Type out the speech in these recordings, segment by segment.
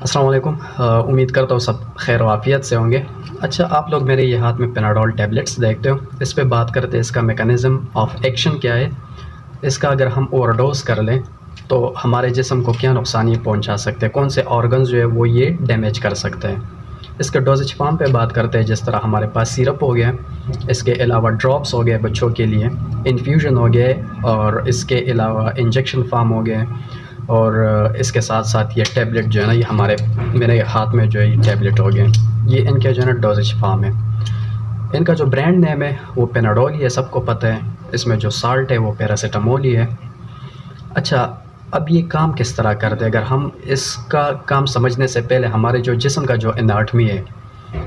السلام علیکم، امید کرتا ہوں سب خیر و عافیت سے ہوں گے۔ اچھا، آپ لوگ میرے یہ ہاتھ میں پیناڈول ٹیبلٹس دیکھتے ہو، اس پہ بات کرتے ہیں اس کا میکانزم آف ایکشن کیا ہے، اس کا اگر ہم اوور ڈوز کر لیں تو ہمارے جسم کو کیا نقصان یہ پہنچا سکتے ہیں، کون سے آرگنز جو ہے وہ یہ ڈیمیج کر سکتے ہیں۔ اس کے ڈوزیج فارم پہ بات کرتے ہیں، جس طرح ہمارے پاس سیرپ ہو گیا، اس کے علاوہ ڈراپس ہو گئے بچوں کے لیے، انفیوژن ہو گئے، اور اس کے علاوہ انجیکشن فارم ہو گئے، اور اس کے ساتھ ساتھ یہ ٹیبلٹ جو ہے نا، یہ میرے ہاتھ میں جو ہے یہ ٹیبلٹ ہو گئے، یہ ان کے جو ہے نا ڈوزیج فارم ہے۔ ان کا جو برانڈ نیم ہے وہ پیناڈول ہی ہے، سب کو پتہ ہے۔ اس میں جو سالٹ ہے وہ پیراسیٹامول ہی ہے۔ اچھا، اب یہ کام کس طرح کرتے ہیں؟ اگر ہم اس کا کام سمجھنے سے پہلے ہمارے جو جسم کا جو اناٹمی ہے،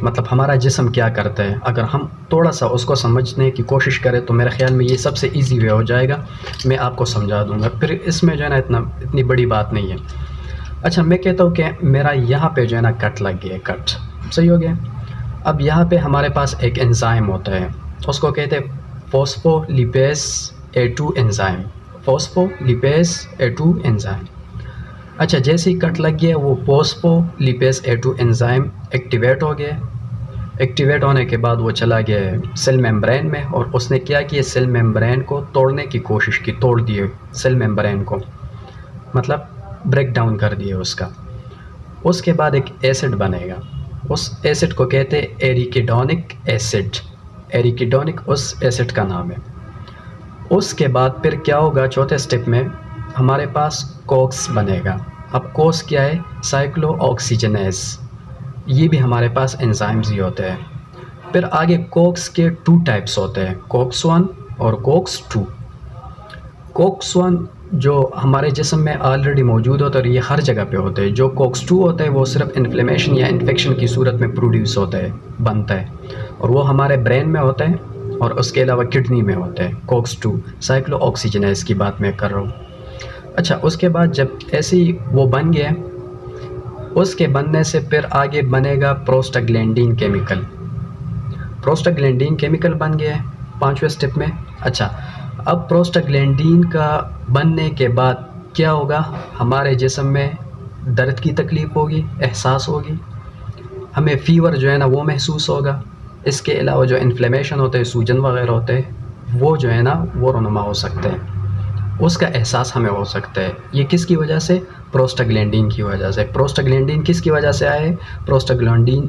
مطلب ہمارا جسم کیا کرتا ہے، اگر ہم تھوڑا سا اس کو سمجھنے کی کوشش کریں تو میرے خیال میں یہ سب سے ایزی وے ہو جائے گا، میں آپ کو سمجھا دوں گا، پھر اس میں جو ہے نا اتنی بڑی بات نہیں ہے۔ اچھا، میں کہتا ہوں کہ میرا یہاں پہ جو ہے نا کٹ لگ گیا، کٹ صحیح ہو گیا۔ اب یہاں پہ ہمارے پاس ایک انزائم ہوتا ہے، اس کو کہتے ہیں فاسفولیپیز A2 انزائم، فاسفولیپیز A2 انزائم۔ اچھا، جیسے ہی کٹ لگ گیا وہ فاسفولیپیز A2 انزائم ایکٹیویٹ ہو گیا۔ ایکٹیویٹ ہونے کے بعد وہ چلا گیا سیل ممبرین میں، اور اس نے کیا کیا، سیل ممبرین کو توڑنے کی کوشش کی، توڑ دیے سیل ممبرین کو، مطلب بریک ڈاؤن کر دیے اس کا۔ اس کے بعد ایک ایسڈ بنے گا، اس ایسڈ کو کہتے ہیں ایریکیڈونک ایسڈ، ایریکیڈونک اس ایسڈ کا نام ہے۔ اس کے بعد پھر کیا ہوگا، چوتھے سٹیپ میں ہمارے پاس کوکس بنے گا۔ اب کوکس کیا ہے، سائیکلو آکسیجنیز، یہ بھی ہمارے پاس انزائمز ہی ہوتے ہیں۔ پھر آگے کوکس کے 2 ٹائپس ہوتے ہیں، کوکس 1 اور کوکس 2۔ کوکس 1 جو ہمارے جسم میں آلریڈی موجود ہوتا ہے اور یہ ہر جگہ پہ ہوتے ہیں۔ جو کوکس 2 ہوتا ہے وہ صرف انفلیمیشن یا انفیکشن کی صورت میں پروڈیوس ہوتا ہے، بنتا ہے، اور وہ ہمارے برین میں ہوتا ہے اور اس کے علاوہ کڈنی میں ہوتا ہے۔ کوکس 2 سائیکلو آکسیجنیز کی بات میں کر رہا ہوں۔ اچھا، اس کے بعد جب ایسے ہی وہ بن گیا، اس کے بننے سے پھر آگے بنے گا پروسٹاگلینڈین کیمیکل۔ پروسٹاگلینڈین کیمیکل بن گیا ہے 5ویں سٹیپ میں۔ اچھا، اب پروسٹاگلینڈین کا بننے کے بعد کیا ہوگا، ہمارے جسم میں درد کی تکلیف ہوگی، احساس ہوگی، ہمیں فیور جو ہے نا وہ محسوس ہوگا۔ اس کے علاوہ جو انفلیمیشن ہوتے ہیں، سوجن وغیرہ ہوتے ہیں، وہ جو ہے نا وہ رونما ہو سکتے ہیں، اس کا احساس ہمیں ہو سکتا ہے۔ یہ کس کی وجہ سے، پروسٹاگلینڈین کی وجہ سے۔ پروسٹاگلینڈین کس کی وجہ سے آئے، پروسٹاگلینڈین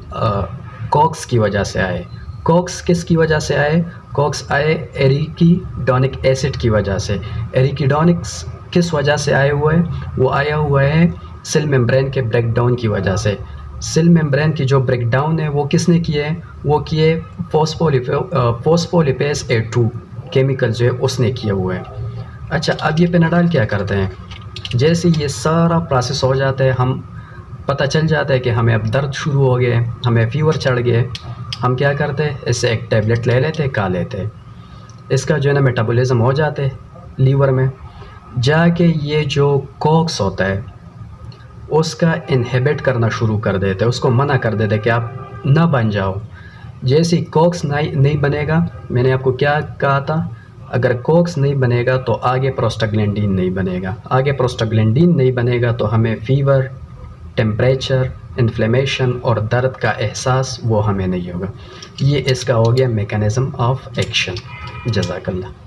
کوکس کی وجہ سے آئے۔ کوکس کس کی وجہ سے آئے، کوکس آئے ایریکیڈونک ایسڈ کی وجہ سے۔ ایریکیڈونکس کس وجہ سے آئے ہوئے، وہ آیا ہوا ہے سیل ممبرین کے بریک ڈاؤن کی وجہ سے۔ سیل ممبرین کی جو بریک ڈاؤن ہے وہ کس نے کیے، وہ کیے فاسفولیپیز A2 کیمیکل جو ہے اس نے کیے ہوئے ہیں۔ اچھا، اب یہ پیناڈول کیا کرتے ہیں، جیسے یہ سارا پروسیس ہو جاتا ہے، ہم پتہ چل جاتا ہے کہ ہمیں اب درد شروع ہو گئے، ہمیں فیور چڑھ گئے، ہم کیا کرتے ہیں، اس سے ایک ٹیبلٹ لے لیتے، کھا لیتے۔ اس کا جو ہے نا میٹابولزم ہو جاتے لیور میں، جا کے یہ جو کوکس ہوتا ہے اس کا انہیبٹ کرنا شروع کر دیتے، اس کو منع کر دیتے کہ آپ نہ بن جاؤ۔ جیسے کوکس نہیں بنے گا، میں نے آپ کو کیا کہا تھا، اگر کوکس نہیں بنے گا تو آگے پروسٹاگلینڈین نہیں بنے گا، آگے پروسٹاگلینڈین نہیں بنے گا تو ہمیں فیور، ٹیمپریچر، انفلیمیشن اور درد کا احساس وہ ہمیں نہیں ہوگا۔ یہ اس کا ہو گیا میکانزم آف ایکشن۔ جزاک اللہ۔